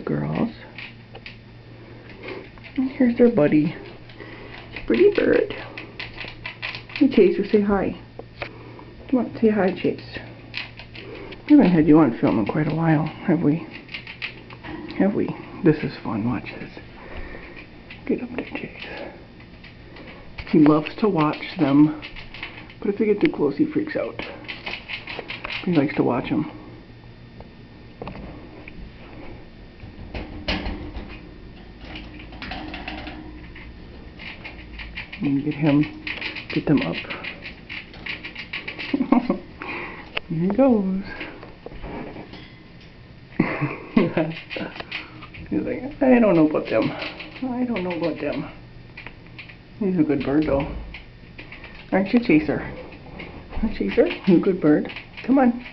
girls. And here's their buddy. Pretty bird. Hey Chaser, say hi. Come on, say hi, Chase. We haven't had you on film in quite a while, have we? Have we? This is fun. Watch this. Get up there, Chase. He loves to watch them, but if they get too close, he freaks out. He likes to watch them. And get them up. Here he goes. He's like, I don't know about them. I don't know about them. He's a good bird though. Aren't you, Chaser? Huh, Chaser? You a good bird? Come on.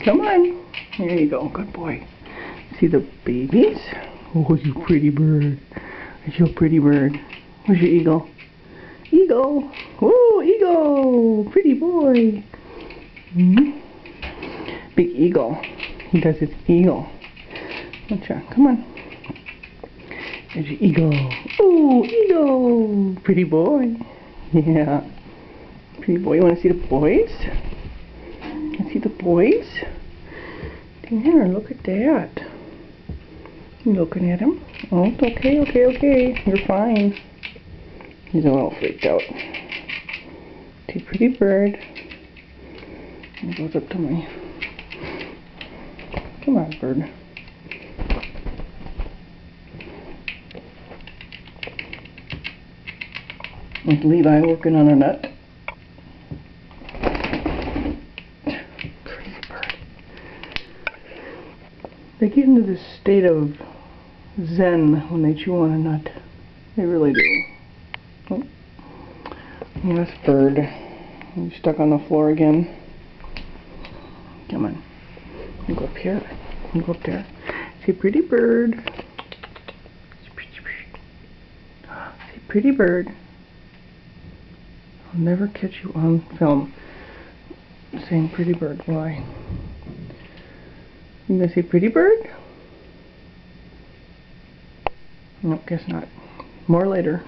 Come on. There you go. Good boy. See the babies? Oh, you pretty bird. Aren't you a pretty bird? Where's your eagle? Eagle! Whoa, eagle! Pretty boy! Big eagle. He does his eagle. Watch out. Come on. There's your eagle. Ooh, eagle! Pretty boy. Yeah. Pretty boy. You want to see the boys? Want to see the boys? There, look at that. You looking at him? Oh, it's okay, okay. You're fine. He's a little freaked out. See, pretty bird. He goes up to me. Come on, bird. With Levi working on a nut. Crazy bird. They get into this state of zen when they chew on a nut. They really do. Oh. Yes, bird. You stuck on the floor again. Come on. You go up here. You go up there. Say pretty bird. Say pretty bird. I'll never catch you on film saying pretty bird. Why? You gonna say pretty bird? Nope, guess not. More later.